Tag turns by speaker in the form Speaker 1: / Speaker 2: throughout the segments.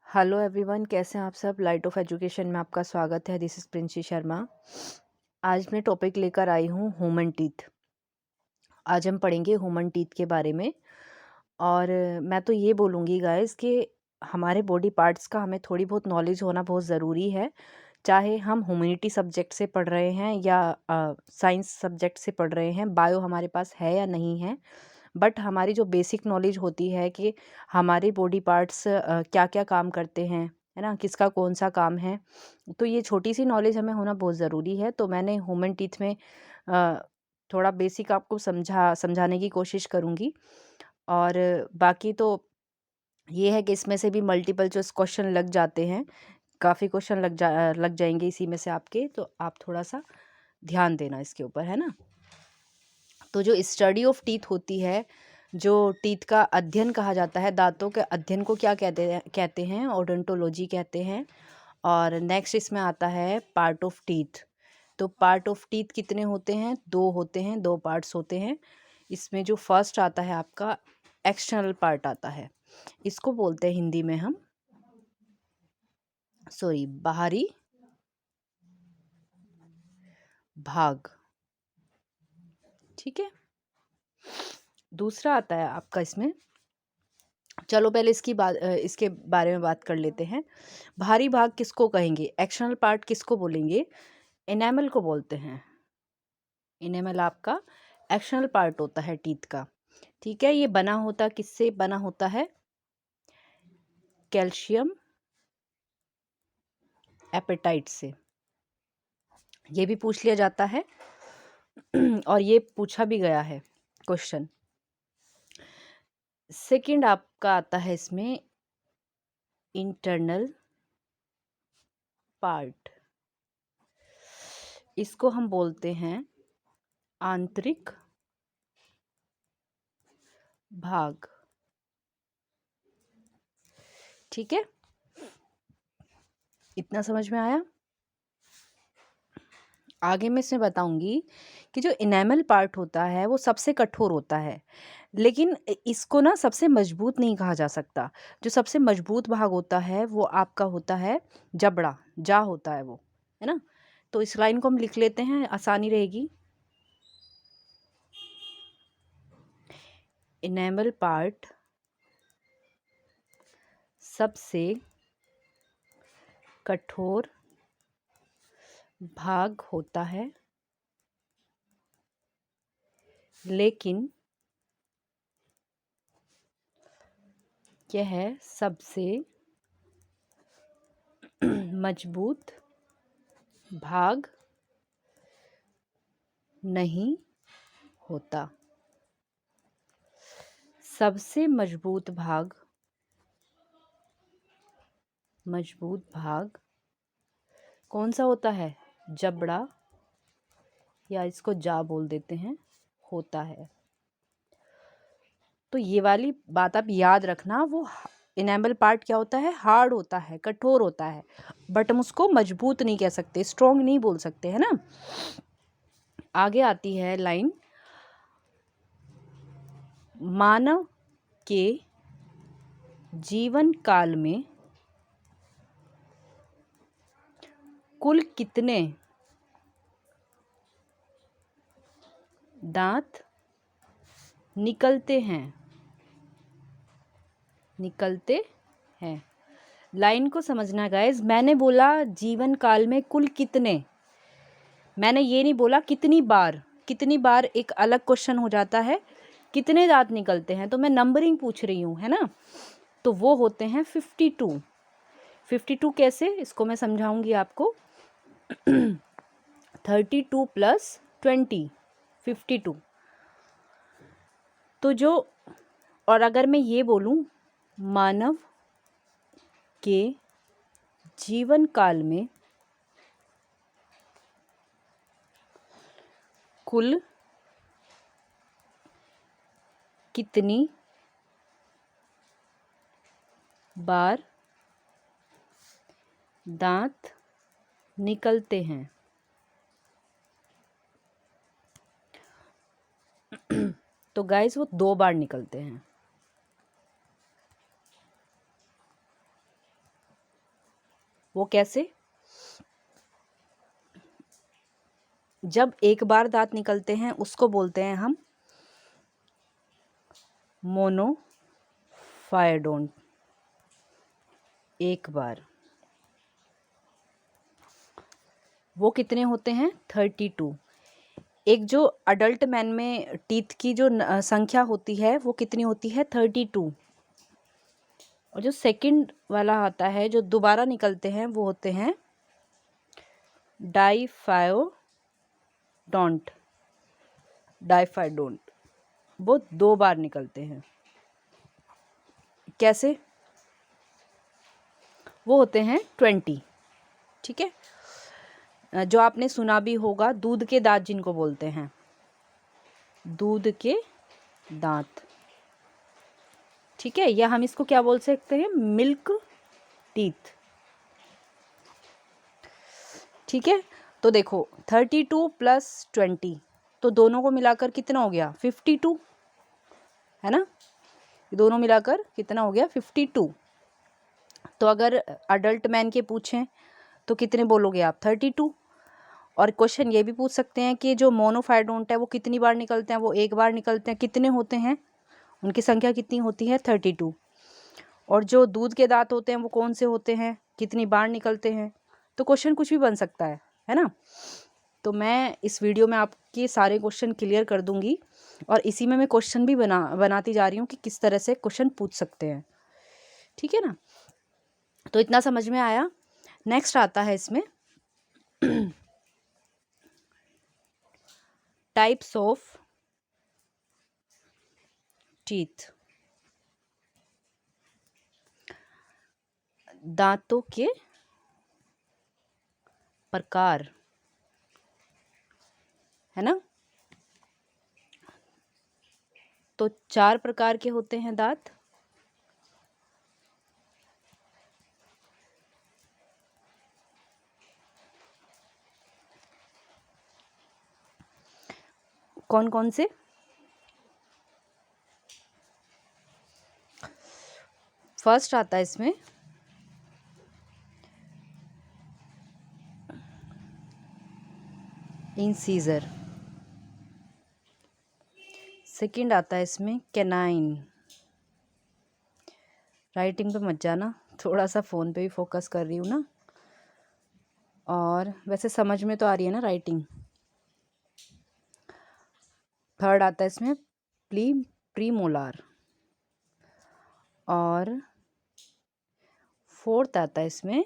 Speaker 1: Hello everyone, कैसे हैं आप सब। लाइट ऑफ एजुकेशन में आपका स्वागत है। This is Princy Sharma. आज मैं टॉपिक लेकर आई हूँ ह्यूमन टीथ। आज हम पढ़ेंगे ह्यूमन टीथ के बारे में। और मैं तो ये बोलूँगी गाइस कि हमारे बॉडी पार्ट्स का हमें थोड़ी बहुत नॉलेज होना बहुत ज़रूरी है। चाहे हम ह्यूमैनिटी सब्जेक्ट से पढ़ रहे हैं या साइंस सब्जेक्ट से पढ़ रहे हैं, बायो हमारे पास है या नहीं है, बट हमारी जो बेसिक नॉलेज होती है कि हमारे बॉडी पार्ट्स क्या क्या काम करते हैं, है ना, किसका कौन सा काम है, तो ये छोटी सी नॉलेज हमें होना बहुत ज़रूरी है। तो मैंने ह्यूमन टीथ में अ, थोड़ा बेसिक आपको समझाने की कोशिश करूँगी। और बाकी तो ये है कि इसमें से भी मल्टीपल चॉइस क्वेश्चन लग जाते हैं, काफ़ी क्वेश्चन लग जाएंगे इसी में से आपके, तो आप थोड़ा सा ध्यान देना इसके ऊपर, है ना। तो जो स्टडी ऑफ टीथ होती है, जो टीथ का अध्ययन कहा जाता है, दांतों के अध्ययन को क्या कहते हैं ओडोंटोलॉजी कहते हैं। और नेक्स्ट इसमें आता है पार्ट ऑफ टीथ। तो पार्ट ऑफ टीथ कितने होते हैं? दो होते हैं, दो पार्ट्स होते हैं। इसमें जो फर्स्ट आता है आपका एक्सटर्नल पार्ट आता है, इसको बोलते हैं हिंदी में हम बाहरी भाग। ठीक है। दूसरा आता है आपका इसमें, चलो पहले इसके बारे में बात कर लेते हैं। बाहरी भाग किसको कहेंगे? एक्सटर्नल पार्ट किसको बोलेंगे? एनामल को बोलते हैं। एनामल आपका एक्सटर्नल पार्ट होता है टीथ का। ठीक है। ये किससे बना होता है? कैल्शियम एपेटाइट से। ये भी पूछ लिया जाता है और ये पूछा भी गया है क्वेश्चन। सेकंड आपका आता है इसमें इंटरनल पार्ट। इसको हम बोलते हैं आंतरिक भाग। ठीक है, इतना समझ में आया। आगे मैं इसमें बताऊंगी कि जो इनेमल पार्ट होता है वो सबसे कठोर होता है, लेकिन इसको ना सबसे मजबूत नहीं कहा जा सकता। जो सबसे मजबूत भाग होता है वो आपका होता है जबड़ा, जा होता है वो, है ना। तो इस लाइन को हम लिख लेते हैं, आसानी रहेगी। इनेमल पार्ट सबसे कठोर भाग होता है, लेकिन यह सबसे मजबूत भाग नहीं होता। सबसे मजबूत भाग कौन सा होता है? जबड़ा, या इसको जा बोल देते हैं, होता है। तो ये वाली बात आप याद रखना। वो इनेमल पार्ट क्या होता है? हार्ड होता है, कठोर होता है, बट हम उसको मजबूत नहीं कह सकते, स्ट्रॉन्ग नहीं बोल सकते, है ना। आगे आती है लाइन, मानव के जीवन काल में कुल कितने दांत निकलते हैं? लाइन को समझना गाइस। मैंने बोला जीवन काल में कुल कितने, मैंने ये नहीं बोला कितनी बार। कितनी बार एक अलग क्वेश्चन हो जाता है, कितने दांत निकलते हैं, तो मैं नंबरिंग पूछ रही हूँ, है ना। तो वो होते हैं 52। 52 कैसे, इसको मैं समझाऊंगी आपको। 32 + 20, 52। तो जो, और अगर मैं ये बोलूं मानव के जीवन काल में कुल कितनी बार दांत निकलते हैं, तो गाइस वो 2 बार निकलते हैं। वो कैसे? जब एक बार दांत निकलते हैं उसको बोलते हैं हम मोनोफायडोंट, एक बार। वो कितने होते हैं? 32। एक जो अडल्ट मैन में टीथ की जो संख्या होती है वो कितनी होती है? 32। और जो सेकंड वाला आता है जो दोबारा निकलते हैं वो होते हैं डाइफायोडोंट, डाइफायोडोंट, वो 2 बार निकलते हैं। कैसे? वो होते हैं 20। ठीक है। जो आपने सुना भी होगा दूध के दांत जिनको बोलते हैं, दूध के दांत। ठीक है, या हम इसको क्या बोल सकते हैं? Milk teeth. ठीक है, तो देखो 32 + 20 तो दोनों को मिलाकर कितना हो गया? 52, है ना? दोनों मिलाकर कितना हो गया? 52। तो अगर अडल्ट मैन के पूछें तो कितने बोलोगे आप? 32। और क्वेश्चन ये भी पूछ सकते हैं कि जो मोनोफायडोंट है वो कितनी बार निकलते हैं? वो एक बार निकलते हैं। कितने होते हैं? उनकी संख्या कितनी होती है? 32। और जो दूध के दांत होते हैं वो कौन से होते हैं? कितनी बार निकलते हैं? तो क्वेश्चन कुछ भी बन सकता है ना? तो मैं इस वीडियो में आपके सारे क्वेश्चन क्लियर कर दूंगी और इसी में मैं क्वेश्चन भी बनाती जा रही हूँ कि किस तरह से क्वेश्चन पूछ सकते हैं। ठीक है ना? तो इतना समझ में आया। नेक्स्ट आता है इसमें टाइप्स ऑफ टीथ, दांतों के प्रकार, है ना? तो 4 प्रकार के होते हैं दांत। कौन कौन से? फर्स्ट आता है इसमें इंसीजर, सेकंड आता है इसमें कैनाइन। राइटिंग पे मत जाना, थोड़ा सा फ़ोन पे भी फोकस कर रही हूँ ना, और वैसे समझ में तो आ रही है ना राइटिंग। थर्ड आता है इसमें प्रीमोलार, और फोर्थ आता है इसमें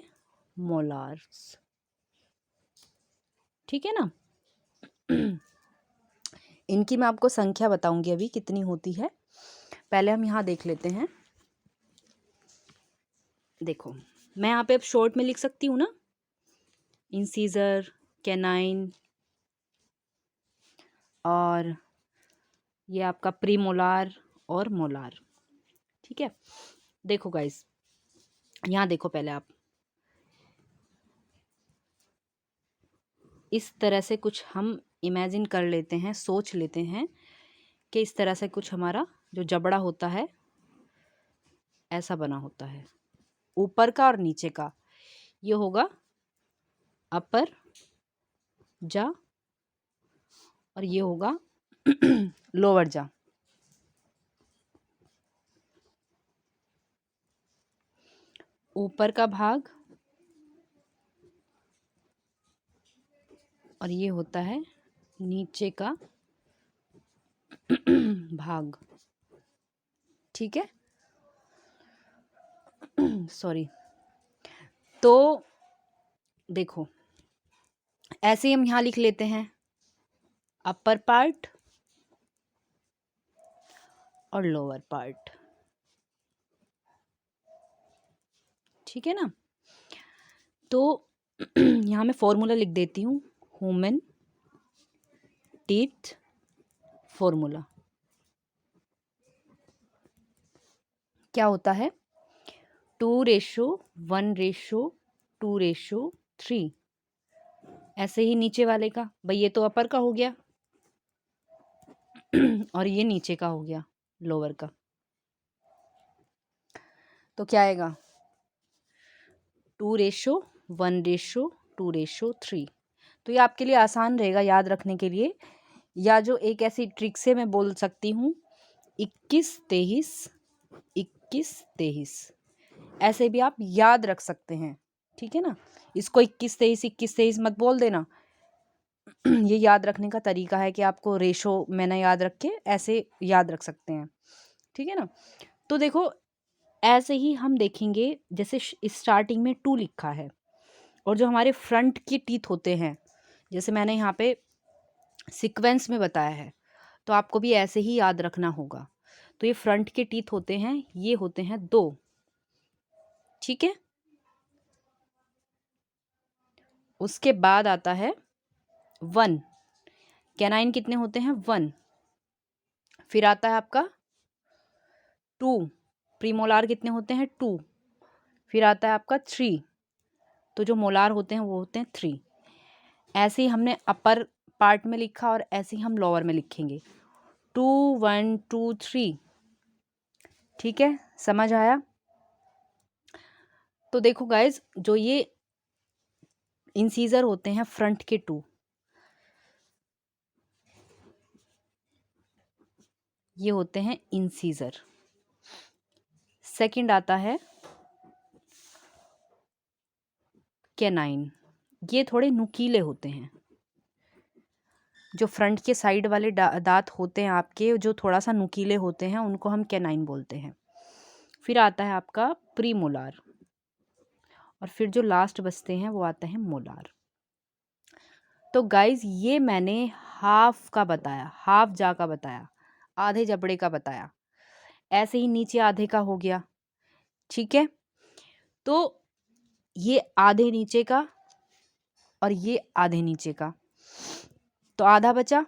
Speaker 1: मोलार्स। ठीक है ना? इनकी मैं आपको संख्या बताऊंगी अभी कितनी होती है। पहले हम यहाँ देख लेते हैं। देखो मैं यहाँ पे अब शॉर्ट में लिख सकती हूँ ना, इंसीजर, कैनाइन, और ये आपका प्रीमोलार और मोलार। ठीक है, देखो गाइस, यहाँ देखो पहले आप इस तरह से कुछ हम इमेजिन कर लेते हैं, सोच लेते हैं कि इस तरह से कुछ हमारा जो जबड़ा होता है ऐसा बना होता है, ऊपर का और नीचे का। ये होगा अपर जा और ये होगा लोअर जा। ऊपर का भाग और ये होता है नीचे का भाग। ठीक है, सॉरी। तो देखो ऐसे ही हम यहाँ लिख लेते हैं अपर पार्ट और लोअर पार्ट। ठीक है ना? तो यहाँ मैं फॉर्मूला लिख देती हूँ, ह्यूमन टीथ फॉर्मूला क्या होता है? 2:1:2:3। ऐसे ही नीचे वाले का, भाई ये तो अपर का हो गया और ये नीचे का हो गया लोअर का। तो क्या आएगा? 2:1:2 1:2:3। तो ये आपके लिए आसान रहेगा याद रखने के लिए, या जो एक ऐसी ट्रिक से मैं बोल सकती हूँ 21:23, 21:23, ऐसे भी आप याद रख सकते हैं। ठीक है ना, इसको 21:23 मत बोल देना। ये याद रखने का तरीका है कि आपको रेशो मैंने याद रख के ऐसे याद रख सकते हैं। ठीक है ना, तो देखो ऐसे ही हम देखेंगे, जैसे स्टार्टिंग में 2 लिखा है और जो हमारे फ्रंट के टीथ होते हैं, जैसे मैंने यहाँ पे सीक्वेंस में बताया है, तो आपको भी ऐसे ही याद रखना होगा। तो ये फ्रंट के टीथ होते हैं, ये होते हैं 2। ठीक है, उसके बाद आता है 1। कैनाइन कितने होते हैं? 1। फिर आता है आपका 2। प्रीमोलार कितने होते हैं? 2। फिर आता है आपका 3। तो जो मोलार होते हैं वो होते हैं 3। ऐसे ही हमने अपर पार्ट में लिखा और ऐसे ही हम लोअर में लिखेंगे 2 1 2 3। ठीक है, समझ आया? तो देखो गाइज, जो ये इंसीजर होते हैं फ्रंट के 2, ये होते हैं इंसीजर। सेकंड आता है कैनाइन, ये थोड़े नुकीले होते हैं। जो फ्रंट के साइड वाले दांत होते हैं आपके, जो थोड़ा सा नुकीले होते हैं, उनको हम कैनाइन बोलते हैं। फिर आता है आपका प्रीमोलार, और फिर जो लास्ट बचते हैं वो आते हैं मोलार। तो गाइज ये मैंने हाफ का बताया, हाफ जा का बताया, आधे जबड़े का बताया, ऐसे ही नीचे आधे का हो गया। ठीक है, तो ये आधे नीचे का और ये आधे नीचे का, तो आधा बचा।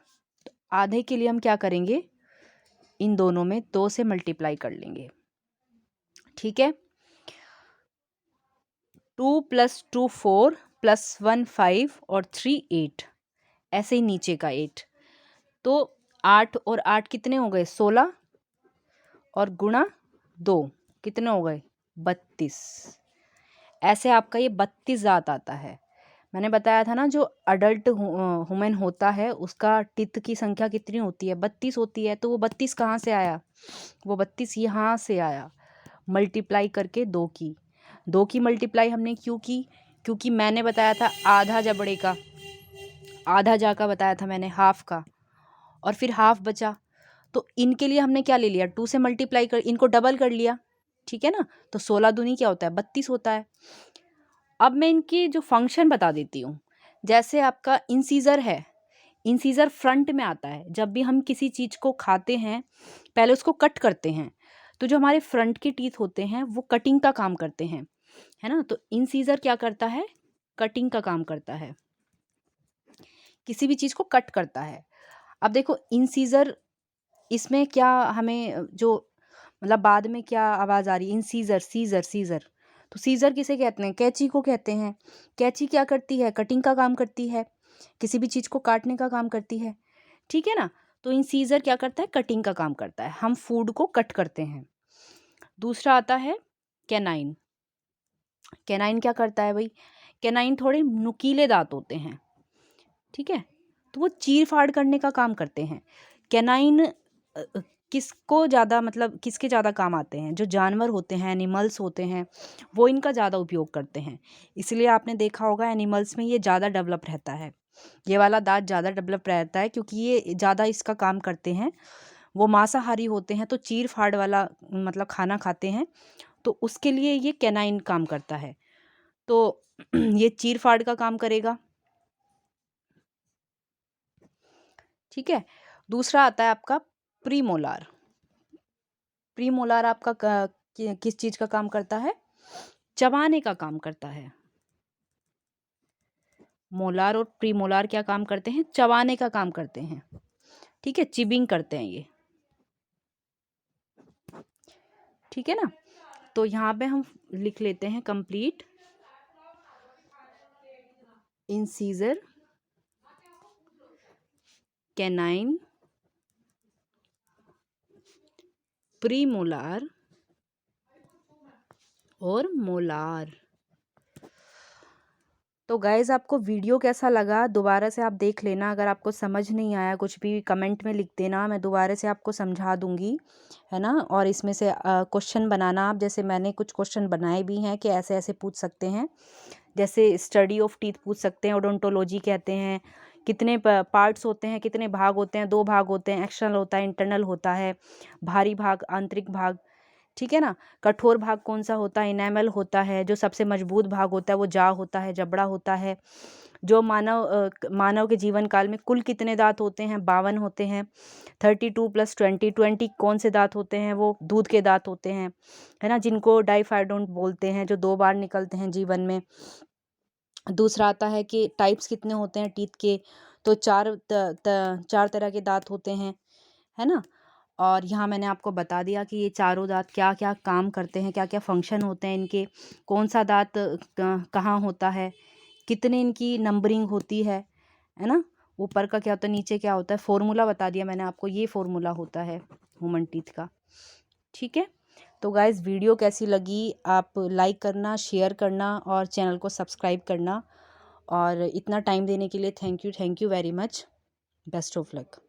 Speaker 1: तो आधे के लिए हम क्या करेंगे, इन दोनों में 2 से मल्टीप्लाई कर लेंगे। ठीक है, 2 + 2 4 + 1 5 और 3 8, ऐसे ही नीचे का 8। तो 8 और 8 कितने हो गए? 16, और गुणा 2 कितने हो गए? 32। ऐसे आपका ये 32 दांत आता है। मैंने बताया था ना, जो अडल्ट ह्यूमन होता है उसका टीथ की संख्या कितनी होती है? 32 होती है। तो वो 32 कहाँ से आया? वो 32 यहाँ से आया, मल्टीप्लाई करके 2 की। 2 की मल्टीप्लाई हमने क्यों की? क्योंकि मैंने बताया था आधा जबड़े का, आधा जा का बताया था मैंने, हाफ का, और फिर हाफ बचा। तो इनके लिए हमने क्या ले लिया? 2 से मल्टीप्लाई कर, इनको डबल कर लिया। ठीक है ना, तो 16 दूनी क्या होता है? 32 होता है। अब मैं इनकी जो फंक्शन बता देती हूँ। जैसे आपका इंसीजर है, इंसीजर फ्रंट में आता है। जब भी हम किसी चीज़ को खाते हैं पहले उसको कट करते हैं, तो जो हमारे फ्रंट के टीथ होते हैं वो कटिंग का काम करते हैं, है ना। तो इंसीजर क्या करता है? कटिंग का काम करता है, किसी भी चीज़ को कट करता है। अब देखो इंसीजर, इसमें क्या हमें जो मतलब बाद में क्या आवाज़ आ रही है? इंसीजर, सीजर, सीजर। तो सीजर किसे कहते हैं? कैंची को कहते हैं। कैंची क्या करती है? कटिंग का काम करती है, किसी भी चीज़ को काटने का काम करती है। ठीक है ना, तो इंसीजर क्या करता है? कटिंग का काम करता है, हम फूड को कट करते हैं। दूसरा आता है कैनाइन। कैनाइन क्या करता है भाई? कैनाइन थोड़े नुकीले दांत होते हैं। ठीक है, तो वो चीर फाड़ करने का काम करते हैं। कैनाइन किसको ज़्यादा, मतलब किसके ज़्यादा काम आते हैं? जो जानवर होते हैं, एनिमल्स होते हैं, वो इनका ज़्यादा उपयोग करते हैं। इसलिए आपने देखा होगा एनिमल्स में ये ज़्यादा डेवलप रहता है, ये वाला दांत ज़्यादा डेवलप रहता है, क्योंकि ये ज़्यादा इसका काम करते हैं। वो मांसाहारी होते हैं तो चीर फाड़ वाला मतलब खाना खाते हैं, तो उसके लिए ये कैनाइन काम करता है। तो ये चीर फाड़ का काम करेगा। ठीक है, दूसरा आता है आपका प्रीमोलार। प्रीमोलार आपका किस चीज़ का काम करता है? चबाने का काम करता है। मोलार और प्रीमोलार क्या काम करते हैं? चबाने का काम करते हैं। ठीक है, चिबिंग करते हैं ये। ठीक है ना, तो यहाँ पे हम लिख लेते हैं कंप्लीट। इंसीजर, कैनाइन, प्रीमोलार और मोलार। तो गाइज़ आपको वीडियो कैसा लगा दोबारा से आप देख लेना, अगर आपको समझ नहीं आया कुछ भी कमेंट में लिख देना, मैं दोबारा से आपको समझा दूँगी, है ना? और इसमें से क्वेश्चन बनाना आप, जैसे मैंने कुछ क्वेश्चन बनाए भी हैं कि ऐसे-ऐसे पूछ सकते हैं। जैसे स्टडी ऑफ टीथ पूछ सकते हैं, ओडोंटोलॉजी कहते हैं, कितने पार्ट्स होते हैं, कितने भाग होते हैं, 2 भाग होते हैं, एक्सटर्नल होता है, इंटरनल होता है, भारी भाग, आंतरिक भाग, ठीक है ना? कठोर भाग कौन-सा होता है? इनेमल होता है। जो सबसे मजबूत भाग होता है वो जाव होता है, जबड़ा होता है। जो मानव के जीवन काल में कुल कितने दाँत होते हैं? 52 होते हैं। 32 + 20, 20 कौन से दाँत होते हैं? वो दूध के दाँत होते हैं, है ना? जिनको डाइफाइडोंट बोलते हैं, जो 2 बार निकलते हैं जीवन में। दूसरा आता है कि टाइप्स कितने होते हैं टीथ के? तो 4 तरह के दाँत होते हैं, है ना? और यहाँ मैंने आपको बता दिया कि ये चारों दाँत क्या-क्या काम करते हैं, क्या-क्या फ़ंक्शन होते हैं इनके, कौन-सा दाँत कहाँ होता है, कितने इनकी नंबरिंग होती है ना? ऊपर का क्या होता है, नीचे क्या होता है, फ़ॉर्मूला बता दिया मैंने आपको, ये फ़ॉर्मूला होता है ह्यूमन टीथ का, ठीक है? तो गाइज़ वीडियो कैसी लगी आप लाइक करना, शेयर करना और चैनल को सब्सक्राइब करना, और इतना टाइम देने के लिए thank you very much. Best of luck.